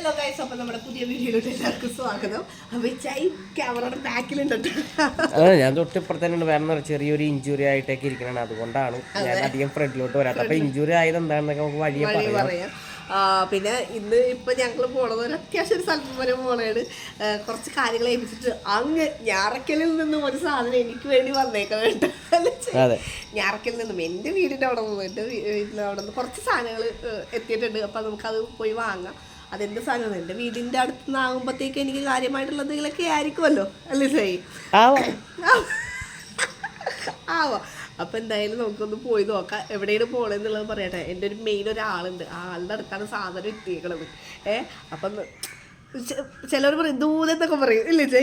Hello guys, അപ്പോൾ നമ്മുടെ പുതിയ വീഡിയോയിലോട്ട് എല്ലാവർക്കും സ്വാഗതം. അപ്പോൾ ഈ ക്യാമറയുടെ ബാക്കിലുണ്ട്. അതെ, ഞാൻ തൊട്ടിപ്പുറത്ത് തന്നെ വേറെ ചെറിയൊരു ഇഞ്ചുറി ആയിട്ടൊക്കെ ഇരിക്കണം. അതുകൊണ്ടാണ് ഞാൻ അധികം ഫ്രണ്ടിലോട്ട് വരാത്തത്. അപ്പോൾ ഇഞ്ചുറി ആയത് എന്താണെന്നൊക്കെ നമുക്ക് വഴിയെ പറയാം. പിന്നെ ഇന്ന് ഇപ്പം ഞങ്ങൾ പോണത് ഒരു അത്യാവശ്യം ഒരു സ്ഥലത്ത് വരെ പോണേണ്. കുറച്ച് കാര്യങ്ങൾ ഏൽപ്പിച്ചിട്ട് അങ്ങ് ഞാറക്കലിൽ നിന്നും ഒരു സാധനം എനിക്ക് വേണ്ടി വന്നേക്കണം കേട്ടോ. ഞാറക്കലിൽ നിന്നും എൻ്റെ വീടിൻ്റെ അവിടെ നിന്ന് എൻ്റെ വീടിൻ്റെ അവിടെ നിന്ന് കുറച്ച് സാധനങ്ങൾ എത്തിയിട്ടുണ്ട്. അപ്പം നമുക്കത് പോയി വാങ്ങാം. അതെന്ത് സാധനമാണ് എൻ്റെ വീടിൻ്റെ അടുത്ത് നിന്നാകുമ്പോഴത്തേക്ക് എനിക്ക് കാര്യമായിട്ടുള്ള എന്തെങ്കിലുമൊക്കെ ആയിരിക്കുമല്ലോ അല്ലേ സൈ ആവോ. അപ്പം എന്തായാലും നമുക്കൊന്ന് പോയി നോക്കാം എവിടെയാണ് പോകണമെന്നുള്ളത് പറയട്ടെ. എൻ്റെ ഒരു മെയിൻ ഒരാളുണ്ട്, ആ ആളുടെ അടുത്താണ് സാധനം എത്തിയേക്കണത്. അപ്പം ചിലർ പറയും ദൂത് എന്നൊക്കെ പറയും ഇല്ലേ ചേ,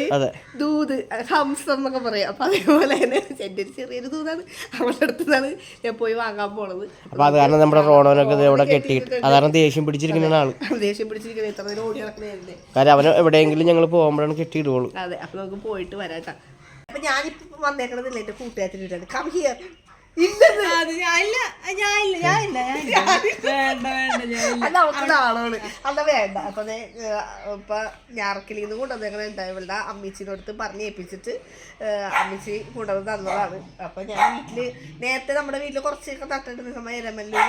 ദൂത് ഹംസം എന്നൊക്കെ പറയും. അപ്പം അതേപോലെ തന്നെ എൻ്റെ ഒരു ചെറിയൊരു ദൂതാണ്, അവളുടെ അടുത്താണ് ഞാൻ പോയി വാങ്ങാൻ പോണത്. അപ്പൊ അത് കാരണം നമ്മുടെ റോണോനൊക്കെ ഇവിടെ കെട്ടിയിട്ട് അതാണ് ദേഷ്യം പിടിച്ചിരിക്കുന്ന ആള്. ദേഷ്യം പിടിച്ചിരിക്കുന്നത് എത്ര നേരം ഓടി നടക്കുന്നതല്ലേ, കാരണം അവന് എവിടെയെങ്കിലും ഞങ്ങൾ പോകുമ്പോഴാണ് കെട്ടിയിടുള്ളൂ. അതെ, അപ്പൊ നമുക്ക് പോയിട്ട് വരാട്ടാ. അപ്പൊ ഞാനിപ്പോ വന്നേക്കണതില്ല എന്റെ കൂട്ടുകാരത്തിനാണ്. Come here. ആളാണ് അല്ല വേണ്ട. അപ്പൊ ഇപ്പൊ ഞാറക്കലിന്ന് കൊണ്ടുവന്നേക്കണ ഇവളുടെ അമ്മച്ചിനോടത്ത് പറഞ്ഞ് ഏൽപ്പിച്ചിട്ട് അമ്മച്ചി കൊണ്ടുവന്ന് തന്നതാണ്. അപ്പൊ ഞാൻ വീട്ടില് നേരത്തെ നമ്മുടെ വീട്ടില് കുറച്ചൊക്കെ നട്ടിട്ടുണ്ട്. സമയം എരമല്ലൂർ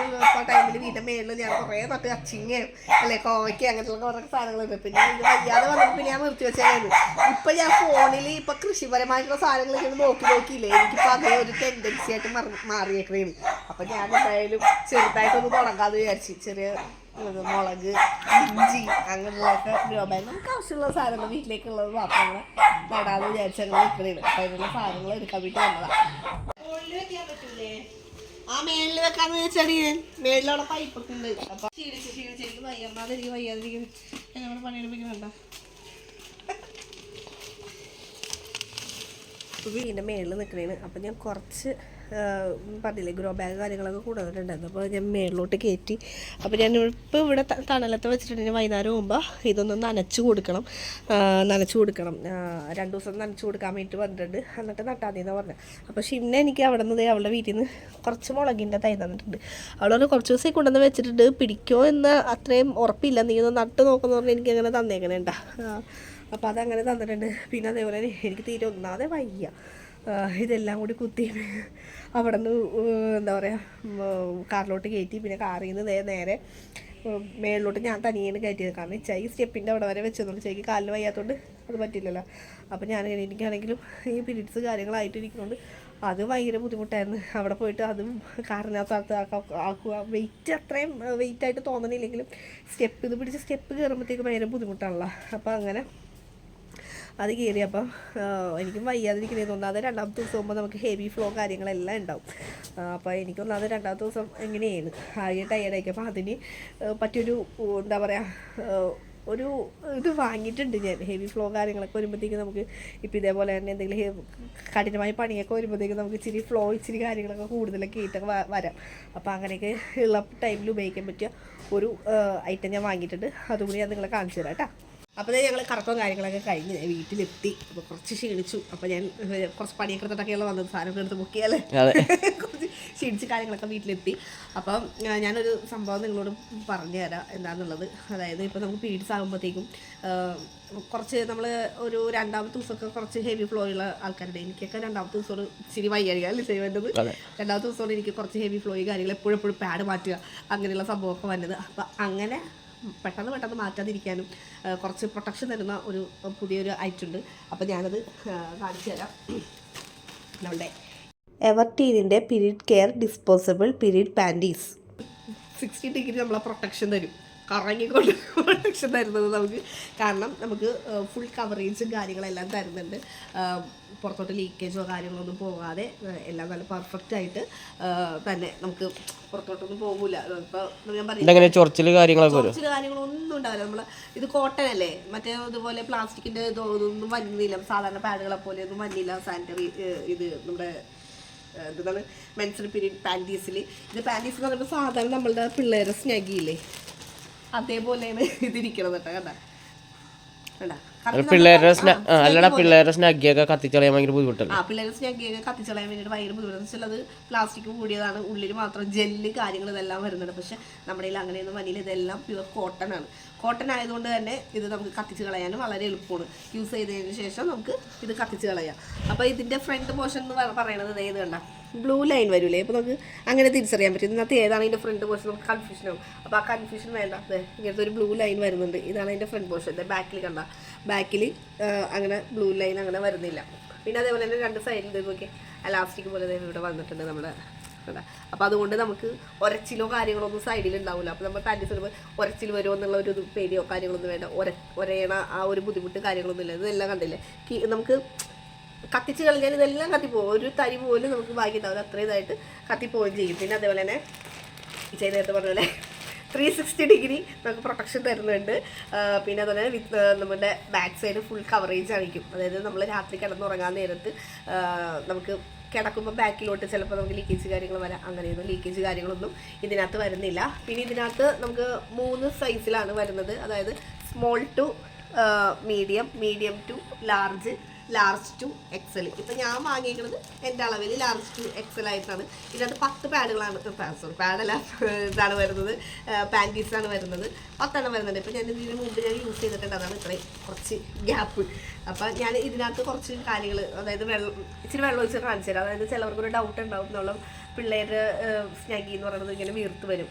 ടൈമില് വീട്ടിന്റെ മേളിൽ ഞാൻ കുറെ നട്ട് അച്ചിങ്ങയും അല്ലെ കോവയ്ക്ക് അങ്ങനത്തെ കുറെ സാധനങ്ങളുണ്ട്. പിന്നെ ഇത് വയ്യാതെ വന്നപ്പോ പിന്നെ ഞാൻ നിർത്തി വെച്ചായിരുന്നു. ഇപ്പൊ ഞാൻ ഫോണിൽ ഇപ്പൊ കൃഷിപരമായിട്ടുള്ള സാധനങ്ങൾ ഇങ്ങനെ നോക്കിയില്ലേ, എനിക്കിപ്പോ അതേ ഒരു ടെൻഡൻസി ആയിട്ട് മാറിയേക്കണേന്. അപ്പൊ ഞാൻ എന്തായാലും ചെറുതായിട്ടൊന്ന് തുടങ്ങാന്ന് വിചാരിച്ചു. ചെറിയ മുളക്, ഇഞ്ചി അങ്ങനെയുള്ളതൊക്കെ ഗ്രോബാഗ് നമുക്ക് ആവശ്യമുള്ള സാധനങ്ങൾ വീട്ടിലേക്കുള്ളത് മാത്രം നടാന്ന് വിചാരിച്ചു അങ്ങനെ നിൽക്കണേന്. അപ്പൊ അതിനുള്ള സാധനങ്ങൾ എടുക്കാൻ വേണ്ടി വന്നതാ. വെക്കാൻ പറ്റൂലേ? ആ മേളിൽ വെക്കാന്ന് വെച്ചാൽ മേളിലവിടെ പൈപ്പൊക്കെ ഉണ്ട്. അപ്പൊ ക്ഷീണിച്ച് വയ്യാതിരിക്കും എന്നോട് പണിയെടുപ്പിക്കുന്നുണ്ടോ. വീടിൻ്റെ മേളിൽ നിൽക്കണേന്. അപ്പം ഞാൻ കുറച്ച് പറഞ്ഞില്ലേ ഗ്രോ ബാഗ് കാര്യങ്ങളൊക്കെ കൊണ്ടുവന്നിട്ടുണ്ടായിരുന്നു. അപ്പോൾ ഞാൻ മേളിലോട്ട് കയറ്റി. അപ്പോൾ ഞാൻ ഇപ്പോൾ ഇവിടെ തണലത്ത് വെച്ചിട്ടുണ്ടെങ്കിൽ വൈകുന്നേരം പോകുമ്പോൾ ഇതൊന്ന് നനച്ച് കൊടുക്കണം. 2 ദിവസം നനച്ച് കൊടുക്കാൻ വേണ്ടിയിട്ട് വന്നിട്ടുണ്ട്. എന്നിട്ട് നട്ടാതിയെന്ന് പറഞ്ഞത്. അപ്പോൾ ഷിന്ന എനിക്ക് അവിടെ നിന്ന് അവളുടെ വീട്ടിൽ നിന്ന് കുറച്ച് മുളകിൻ്റെ തൈ തന്നിട്ടുണ്ട്. അവളോട് കുറച്ച് ദിവസം കൊണ്ടുവന്ന് വെച്ചിട്ടുണ്ട്. പിടിക്കുമോ എന്ന് അത്രയും ഉറപ്പില്ല. നീ ഒന്ന് നട്ട് നോക്കുന്ന പറഞ്ഞാൽ എനിക്ക് അങ്ങനെ തന്നേക്കണേണ്ട. അപ്പോൾ അതങ്ങനെ തന്നിട്ടുണ്ട്. പിന്നെ അതേപോലെ എനിക്ക് തീരെ ഒന്നാതെ വയ്യ. ഇതെല്ലാം കൂടി കുത്തി അവിടെ നിന്ന് എന്താ പറയുക കാറിലോട്ട് കയറ്റി. പിന്നെ കാറിൽ നിന്ന് നേരെ മേളിലോട്ട് ഞാൻ തനിയാണ് കയറ്റിയത്. കാരണം ഈ സ്റ്റെപ്പിൻ്റെ അവിടെ വരെ വെച്ചെന്നുള്ളൂ. ചേക്ക് കാലിന് വയ്യാത്തതുകൊണ്ട് അത് പറ്റില്ലല്ലോ. അപ്പോൾ എനിക്കാണെങ്കിലും ഈ പീരീഡ്സ് കാര്യങ്ങളായിട്ടിരിക്കുന്നുണ്ട്. അത് ഭയങ്കര ബുദ്ധിമുട്ടായിരുന്നു. അവിടെ പോയിട്ട് അതും കാറിനകത്ത് ആക്കുക. വെയിറ്റ് അത്രയും വെയിറ്റായിട്ട് തോന്നണില്ലെങ്കിലും സ്റ്റെപ്പ് പിടിച്ച് സ്റ്റെപ്പ് കയറുമ്പോഴത്തേക്ക് ഭയങ്കര ബുദ്ധിമുട്ടാണല്ലോ. അപ്പോൾ അങ്ങനെ അത് കയറിയപ്പം എനിക്കും വയ്യാതിരിക്കുന്നത്. ഒന്നാമത് രണ്ടാമത്തെ ദിവസം ആകുമ്പോൾ നമുക്ക് ഹെവി ഫ്ലോ കാര്യങ്ങളെല്ലാം ഉണ്ടാവും. അപ്പോൾ എനിക്കൊന്നാമത് രണ്ടാമത്തെ ദിവസം എങ്ങനെയാണ് ആകെ ടയേർഡായിരിക്കും. അപ്പോൾ അതിന് പറ്റിയൊരു എന്താ പറയുക ഒരു ഇത് വാങ്ങിയിട്ടുണ്ട് ഞാൻ. ഹെവി ഫ്ലോ കാര്യങ്ങളൊക്കെ വരുമ്പോഴത്തേക്കും നമുക്ക് ഇപ്പം ഇതേപോലെ തന്നെ എന്തെങ്കിലും കഠിനമായ പണിയൊക്കെ വരുമ്പോഴത്തേക്കും നമുക്ക് ഇച്ചിരി കാര്യങ്ങളൊക്കെ കൂടുതലൊക്കെ ആയിട്ടൊക്കെ വരാം. അപ്പോൾ അങ്ങനെയൊക്കെ ഉള്ള ടൈമിൽ ഉപയോഗിക്കാൻ പറ്റിയ ഒരു ഐറ്റം ഞാൻ വാങ്ങിയിട്ടുണ്ട്. അതുകൂടി ഞാൻ നിങ്ങളെ കാണിച്ചു തരാം കേട്ടോ. അപ്പോൾ ഞങ്ങൾ കറക്കവും കാര്യങ്ങളൊക്കെ കഴിഞ്ഞ് വീട്ടിലെത്തി. അപ്പോൾ കുറച്ച് ക്ഷീണിച്ചു. അപ്പോൾ ഞാൻ കുറച്ച് പണിയൊക്കെ എടുത്തിട്ടൊക്കെയുള്ള വന്നത്. സാധനമൊക്കെ എടുത്ത് ബുക്ക് കുറച്ച് ക്ഷീണിച്ച് കാര്യങ്ങളൊക്കെ വീട്ടിലെത്തി. അപ്പം ഞാനൊരു സംഭവം നിങ്ങളോട് പറഞ്ഞു തരാം എന്താണെന്നുള്ളത്. അതായത് ഇപ്പോൾ നമുക്ക് പീരീഡ്സ് ആകുമ്പോഴത്തേക്കും കുറച്ച് നമ്മൾ ഒരു രണ്ടാമത്തെ ദിവസമൊക്കെ കുറച്ച് ഹെവി ഫ്ലോ ഉള്ള ആൾക്കാരുടെ, എനിക്കൊക്കെ രണ്ടാമത്തെ ദിവസത്തോട് ഇച്ചിരി വയ്യാറിയാൽ അല്ലേ ചെയ്യുന്നത്. രണ്ടാമത്തെ ദിവസത്തോട് എനിക്ക് കുറച്ച് ഹെവി ഫ്ലോയും കാര്യങ്ങൾ എപ്പോഴും പാഡ് മാറ്റുക അങ്ങനെയുള്ള സംഭവമൊക്കെ വന്നത്. അപ്പം അങ്ങനെ പെട്ടെന്ന് മാറ്റാതിരിക്കാനും കുറച്ച് പ്രൊട്ടക്ഷൻ തരുന്ന ഒരു പുതിയൊരു ഐറ്റം ഉണ്ട്. അപ്പോൾ ഞാനത് കാണിച്ചു തരാം. നമ്മളുടെ എവർടീനിൻ്റെ period care disposable period panties 60 degree നമ്മളെ പ്രൊട്ടക്ഷൻ തരും. കറങ്ങിക്കൊണ്ട് പ്രൊട്ടക്ഷൻ തരുന്നത് നമുക്ക്. കാരണം നമുക്ക് ഫുൾ കവറേജും കാര്യങ്ങളെല്ലാം തരുന്നുണ്ട്. പുറത്തോട്ട് ലീക്കേജോ കാര്യങ്ങളോ ഒന്നും പോകാതെ എല്ലാം നല്ല പെർഫെക്റ്റ് ആയിട്ട് തന്നെ നമുക്ക് പുറത്തോട്ടൊന്നും പോകില്ല. ഇപ്പോൾ ഞാൻ പറയുന്നത് ചൊറിച്ചിൽ കാര്യങ്ങളൊന്നും ഉണ്ടാവില്ല. നമ്മൾ ഇത് കോട്ടൺ അല്ലേ, മറ്റേ ഇതുപോലെ പ്ലാസ്റ്റിക്കിൻ്റെ ഇതൊന്നും വന്നില്ല. സാധാരണ പാഡുകളെ പോലെ ഒന്നും വന്നില്ല. സാനിറ്ററി ഇത് നമ്മുടെ എന്താണ് മെൻസ്ട്രൽ പീരീഡ് പാൻറ്റീസിൽ. ഇത് പാൻറ്റീസ് എന്ന് പറയുമ്പോൾ സാധാരണ നമ്മളുടെ പിള്ളേരെ സ്നഗിയില്ലേ അതേപോലെയാണ് ഇതിരിക്കണത് കേട്ടോ. കണ്ട പിള്ളേരുടെ അല്ലടാ പിള്ളേരുടെ സ്നാഗിയൊക്കെ കത്തിച്ചളയാൻ ഭയങ്കര ബുദ്ധിമുട്ടല്ലേ? പിള്ളേരുടെ സ്നാഗിയൊക്കെ കത്തിച്ചളയാൻ വേണ്ടിയിട്ട് ഭയങ്കര ബുദ്ധിമുട്ട് വെച്ചാൽ അത് പ്ലാസ്റ്റിക് കൂടിയതാണ്, ഉള്ളിൽ മാത്രം ജെല്ല് കാര്യങ്ങൾ ഇതെല്ലാം വരുന്നുണ്ട്. പക്ഷെ നമ്മുടെ കയ്യിൽ അങ്ങനെയൊന്നും വനിയില്ല, ഇതെല്ലാം പ്യുവർ കോട്ടൺ ആണ്. കോട്ടൺ ആയതുകൊണ്ട് തന്നെ ഇത് നമുക്ക് കത്തിച്ച് കളയാനും വളരെ എളുപ്പമാണ്. യൂസ് ചെയ്തതിന് ശേഷം നമുക്ക് ഇത് കത്തിച്ച് കളയാം. അപ്പോൾ ഇതിൻ്റെ ഫ്രണ്ട് പോർഷൻ എന്ന് പറയുന്നത് ഏത് കണ്ട ബ്ലൂ ലൈൻ വരില്ലേ? അപ്പോൾ നമുക്ക് അങ്ങനെ തിരിച്ചറിയാൻ പറ്റും ഇതിനകത്ത് ഏതാണ് ഇതിൻ്റെ ഫ്രണ്ട് പോർഷൻ. നമുക്ക് കൺഫ്യൂഷൻ ആവും. അപ്പോൾ ആ കൺഫ്യൂഷൻ വേണ്ട. ഇങ്ങനത്തെ ഒരു ബ്ലൂ ലൈൻ വരുന്നുണ്ട്, ഇതാണ് അതിൻ്റെ ഫ്രണ്ട് പോർഷൻ. ബാക്കിൽ കണ്ട ബാക്കിൽ അങ്ങനെ ബ്ലൂ ലൈൻ അങ്ങനെ വരുന്നില്ല. പിന്നെ അതേപോലെ തന്നെ രണ്ട് സൈഡിൽ നോക്കി അലാസ്റ്റിക് പോലെ ഇവിടെ വന്നിട്ടുണ്ട് നമ്മുടെ. അപ്പോൾ അതുകൊണ്ട് നമുക്ക് ഒരച്ചിലോ കാര്യങ്ങളൊന്നും സൈഡിൽ ഉണ്ടാവില്ല. അപ്പോൾ നമ്മൾ പാൻറ്റീസ് ഇടുമ്പോൾ ഒരച്ചിൽ വരുമോ എന്നുള്ള ഒരു പേടിയോ കാര്യങ്ങളൊന്നും വേണ്ട. ഒരേണ ആ ഒരു ബുദ്ധിമുട്ട് കാര്യങ്ങളൊന്നും ഇല്ല. ഇതെല്ലാം കണ്ടില്ലേ, നമുക്ക് കത്തിച്ച് കളഞ്ഞാൽ ഇതെല്ലാം കത്തിപ്പോവും. ഒരു തരി പോലും നമുക്ക് ബാക്കി ഉണ്ടാവില്ല, അത്രയും ഇതായിട്ട് കത്തിപ്പോവുകയും ചെയ്യും. പിന്നെ അതേപോലെ തന്നെ ചെയ്ത് നേരത്തെ പറഞ്ഞ പോലെ 360 ഡിഗ്രി നമുക്ക് പ്രൊട്ടക്ഷൻ തരുന്നുണ്ട്. പിന്നെ അതുപോലെ നമ്മുടെ ബാക്ക് സൈഡ് ഫുൾ കവറേജ് ആയിരിക്കും. അതായത് നമ്മൾ രാത്രി കിടന്നുറങ്ങാൻ നേരത്ത് നമുക്ക് കിടക്കുമ്പോൾ ബാക്കിലോട്ട് ചിലപ്പോൾ നമുക്ക് ലീക്കേജ് കാര്യങ്ങൾ വരാം. അങ്ങനെയൊന്നും ലീക്കേജ് കാര്യങ്ങളൊന്നും ഇതിനകത്ത് വരുന്നില്ല. പിന്നെ ഇതിനകത്ത് നമുക്ക് 3 സൈസിലാണ് വരുന്നത്. അതായത് small to medium, medium to large, large to XL. ഇപ്പം ഞാൻ വാങ്ങിയിരിക്കുന്നത് എൻ്റെ അളവിൽ ലാർജ് ടു എക്സൽ ആയിട്ടാണ്. ഇതിനകത്ത് 10 പാഡുകളാണ്, പാഡല്ല ഇതാണ് വരുന്നത്, പാൻറ്റീസാണ് വരുന്നത്. 10 എണ്ണം വരുന്നുണ്ട്. ഇപ്പം ഞാൻ ഇതിന് മുമ്പ് ഞാൻ യൂസ് ചെയ്തിട്ടുണ്ട്, അതാണ് ഇത്രയും കുറച്ച് ഗ്യാപ്പ്. അപ്പം ഞാൻ ഇതിനകത്ത് കുറച്ച് കാര്യങ്ങൾ, അതായത് ഇച്ചിരി വെള്ളം ഒഴിച്ച് കാണിച്ചു തരാം. അതായത് ചിലവർക്കൊരു ഡൗട്ട് ഉണ്ടാവും, എന്നുള്ള പിള്ളേരുടെ സ്നാഗി എന്ന് പറയുന്നത് ഇങ്ങനെ വീർത്ത് വരും,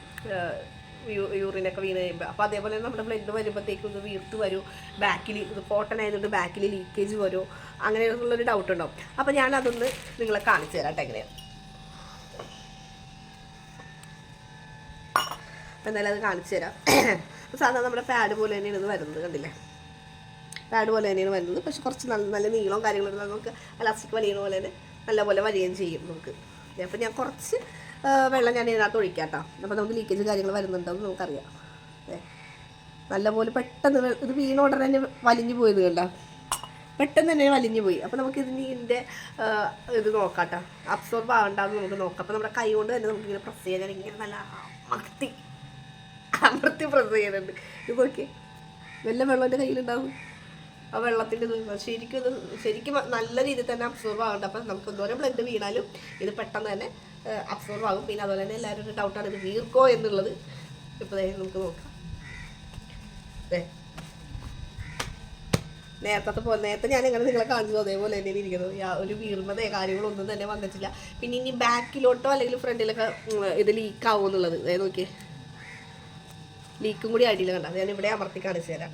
യൂറിനൊക്കെ വീണ് കഴിയുമ്പോൾ. അപ്പോൾ അതേപോലെ നമ്മുടെ ബ്ലഡ് വരുമ്പോഴത്തേക്കും ഇത് വീർത്ത് വരും, ബാക്കിൽ ഇത് കോട്ടൺ ആയതുകൊണ്ട് ബാക്കിൽ ലീക്കേജ് വരും, അങ്ങനെയുള്ളൊരു ഡൗട്ട് ഉണ്ടാവും. അപ്പോൾ ഞാനതൊന്ന് നിങ്ങളെ കാണിച്ചു തരാം കേട്ടോ എങ്ങനെയാണ്. അപ്പോൾ എന്തായാലും അത് കാണിച്ചു തരാം. സാധാരണ നമ്മുടെ പാഡ് പോലെ തന്നെയാണ് ഇത് വരുന്നത്, കണ്ടില്ലേ? പാഡ് പോലെ തന്നെയാണ് വരുന്നത്. പക്ഷെ കുറച്ച് നല്ല നീളവും കാര്യങ്ങളും നമുക്ക് ഇലാസ്റ്റിക് വലിയണ പോലെ തന്നെ നല്ലപോലെ വരികയും ചെയ്യും നമുക്ക്. അപ്പോൾ ഞാൻ കുറച്ച് വെള്ളം ഞാൻ ഇതിനകത്ത് ഒഴിക്കാം കേട്ടോ. അപ്പോൾ നമുക്ക് ലീക്കേജ് കാര്യങ്ങൾ വരുന്നുണ്ടെന്ന് നമുക്കറിയാം. നല്ലപോലെ പെട്ടെന്ന് ഇത് വീണ ഉടനെ തന്നെ വലിഞ്ഞു പോയത് കണ്ട, പെട്ടെന്ന് തന്നെ വലിഞ്ഞു പോയി. അപ്പോൾ നമുക്ക് ഇതിൻ്റെ ഇത് നോക്കാം കേട്ടോ, അബ്സോർബ് ആകണ്ടെന്ന് നമുക്ക് നോക്കാം. അപ്പോൾ നമ്മുടെ കൈ കൊണ്ട് തന്നെ നമുക്കിങ്ങനെ പ്രസ് ചെയ്യാൻ, ഞാൻ ഇങ്ങനെ നല്ല അമർത്തി പ്രസ് ചെയ്യുന്നുണ്ട്. ഇത് നോക്കി വല്ല വെള്ളം എൻ്റെ കയ്യിലുണ്ടാവും. ആ വെള്ളത്തിൻ്റെ ശരിക്കും നല്ല രീതിയിൽ തന്നെ അബ്സോർബ് ആകണ്ട. അപ്പം നമുക്ക് എന്തോരം ബ്ലഡ് വീണാലും ഇത് പെട്ടെന്ന് തന്നെ അബ്സോർബ് ആകും. പിന്നെ അതുപോലെ തന്നെ എല്ലാവരും ഒരു ഡൗട്ടാണ് ഇത് വീർക്കോ എന്നുള്ളത്. ഇപ്പോൾ നമുക്ക് നോക്കാം. നേരത്തെ ഞാൻ എങ്ങനെ നിങ്ങളെ കാണിച്ചത് അതേപോലെ തന്നെ ഇരിക്കുന്നത്. ഒരു വീർമതയോ കാര്യങ്ങളൊന്നും തന്നെ വന്നിട്ടില്ല. പിന്നെ ഇനി ബാക്കിലോട്ടോ അല്ലെങ്കിൽ ഫ്രണ്ടിലൊക്കെ ഇത് ലീക്കാവും എന്നുള്ളത് നോക്കിയേ, ലീക്കും കൂടി ആയിട്ടില്ല കണ്ട. ഞാൻ ഇവിടെ അമർത്തി കാണിച്ചു തരാം.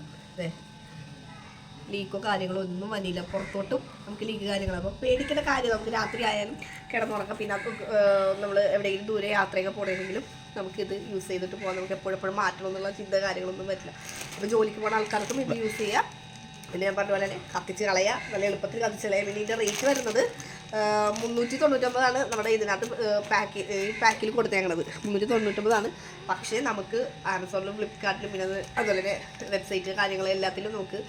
ലീക്കോ കാര്യങ്ങളോ ഒന്നും വന്നില്ല, പുറത്തോട്ടും നമുക്ക് ലീക്ക് കാര്യങ്ങൾ. അപ്പോൾ പേടിക്കേണ്ട കാര്യം, നമുക്ക് രാത്രി ആയാലും കിടന്നുറങ്ങാം. പിന്നെ നമ്മൾ എവിടെയെങ്കിലും ദൂരെ യാത്രയൊക്കെ പോകണമെങ്കിലും നമുക്കിത് യൂസ് ചെയ്തിട്ട് പോകാം. നമുക്ക് എപ്പോഴെപ്പോഴും മാറ്റണം എന്നുള്ള ചിന്ത കാര്യങ്ങളൊന്നും പറ്റില്ല. അപ്പോൾ ജോലിക്ക് പോകുന്ന ആൾക്കാർക്കും ഇത് യൂസ് ചെയ്യാം. പിന്നെ ഞാൻ പറഞ്ഞ പോലെ തന്നെ കത്തിച്ച് കളയാം, നല്ല എളുപ്പത്തിൽ കത്തിച്ച് കളയാം. പിന്നെ ഇതിൻ്റെ റേറ്റ് വരുന്നത് 399 നമ്മുടെ ഇതിനകത്ത് പാക്കിൽ കൊടുത്തേക്കണത് 399. പക്ഷേ നമുക്ക് ആമസോണിലും ഫ്ലിപ്കാർട്ടിലും പിന്നെ അതുപോലെ തന്നെ വെബ്സൈറ്റ് കാര്യങ്ങളെല്ലാത്തിലും നമുക്ക്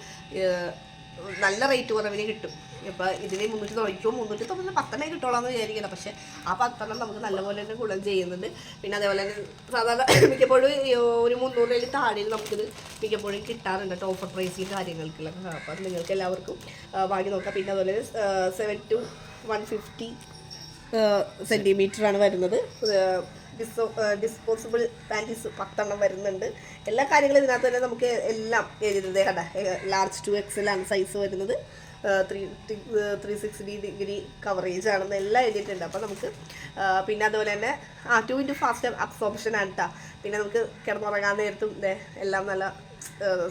നല്ല റേറ്റ് കുറവിന് കിട്ടും. ഇപ്പോൾ ഇതിന് 390 10 കിട്ടോളാന്ന് വിചാരിക്കണം. പക്ഷേ ആ 10 നമുക്ക് നല്ലപോലെ തന്നെ ഗുണം ചെയ്യുന്നുണ്ട്. പിന്നെ അതേപോലെ തന്നെ സാധാരണ മിക്കപ്പോഴും ഒരു 300 താഴെയിൽ നമുക്കിത് മിക്കപ്പോഴും കിട്ടാറുണ്ട് ഓഫർ പ്രൈസിൽ കാര്യങ്ങൾക്കുള്ള. അപ്പോൾ അത് നിങ്ങൾക്ക് എല്ലാവർക്കും വാങ്ങി നോക്കാം. പിന്നെ അതുപോലെ 7 to 150 സെൻറ്റിമീറ്ററാണ് വരുന്നത്. ഡിസ്പോസിബിൾ പാൻറ്റീസ് 10 എണ്ണം വരുന്നുണ്ട്. എല്ലാ കാര്യങ്ങളും ഇതിനകത്ത് തന്നെ നമുക്ക് എല്ലാം എഴുതുന്നത് കണ്ട. ലാർജ് ടു എക്സൽ ആണ് സൈസ് വരുന്നത്. 360 ഡിഗ്രി കവറേജ് ആണെന്ന് എല്ലാം എഴുതിയിട്ടുണ്ട്. അപ്പോൾ നമുക്ക് പിന്നെ അതുപോലെ തന്നെ 2 ഫാസ്റ്റ് അബ്സോർപ്ഷൻ ആണ് കേട്ടോ. പിന്നെ നമുക്ക് കിടന്നുറങ്ങാൻ നേരത്തും എല്ലാം നല്ല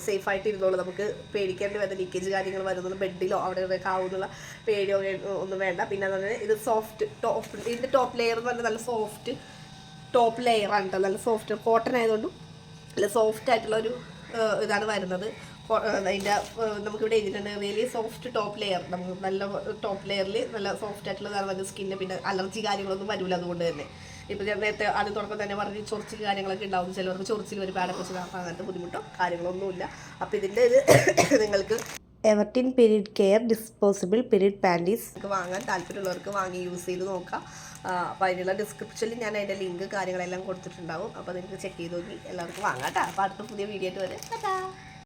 സേഫായിട്ട് ഇരുന്നോളൂ. നമുക്ക് പേടിക്കേണ്ടി വരുന്ന ലീക്കേജ് കാര്യങ്ങൾ വരുന്നത് ബെഡിലോ അവിടെ ഇവിടെയൊക്കെ ആവുന്നുള്ള പേടിയോ ഒന്നും വേണ്ട. പിന്നെ അതുപോലെ ഇത് ഇതിൻ്റെ ടോപ്പ് ലെയർ എന്ന് പറഞ്ഞാൽ നല്ല സോഫ്റ്റ് ടോപ്പ് ലെയറാണ് കേട്ടോ. നല്ല സോഫ്റ്റ് കോട്ടൺ ആയതുകൊണ്ടും നല്ല സോഫ്റ്റ് ആയിട്ടുള്ളൊരു ഇതാണ് വരുന്നത്. അതിൻ്റെ നമുക്കിവിടെ എഴുതിയിട്ടുണ്ട് റിയലി സോഫ്റ്റ് ടോപ്പ് ലെയർ. നമുക്ക് നല്ല ടോപ്പ് ലെയറിൽ നല്ല സോഫ്റ്റ് ആയിട്ടുള്ളതാണ് വരുന്നത്. സ്കിന്നിന് പിന്നെ അലർജി കാര്യങ്ങളൊന്നും വരില്ല. അതുകൊണ്ട് തന്നെ ഇപ്പോൾ ഞാൻ നേരത്തെ ആദ്യം തുടക്കം തന്നെ പറഞ്ഞ് ചൊറിച്ചിൽ കാര്യങ്ങളൊക്കെ ഉണ്ടാവും. ചിലവർക്ക് ചൊറിച്ചിൽ ഒരു പാടൊക്കെ വെച്ചാൽ അങ്ങനത്തെ ബുദ്ധിമുട്ടോ കാര്യങ്ങളൊന്നുമില്ല. അപ്പോൾ ഇതിൻ്റെ ഇത് നിങ്ങൾക്ക് Everteen period care disposable period panties വാങ്ങാൻ താല്പര്യമുള്ളവർക്ക് വാങ്ങി യൂസ് ചെയ്ത് നോക്കാം. അപ്പോൾ അതിനുള്ള ഡിസ്ക്രിപ്ഷനിൽ ഞാൻ അതിൻ്റെ ലിങ്ക് കാര്യങ്ങളെല്ലാം കൊടുത്തിട്ടുണ്ടാവും. അപ്പോൾ നിങ്ങൾക്ക് ചെക്ക് ചെയ്ത് നോക്കി എല്ലാവർക്കും വാങ്ങാം കേട്ടോ. അപ്പോൾ അടുത്ത പുതിയ വീഡിയോ ആയിട്ട് വരെ.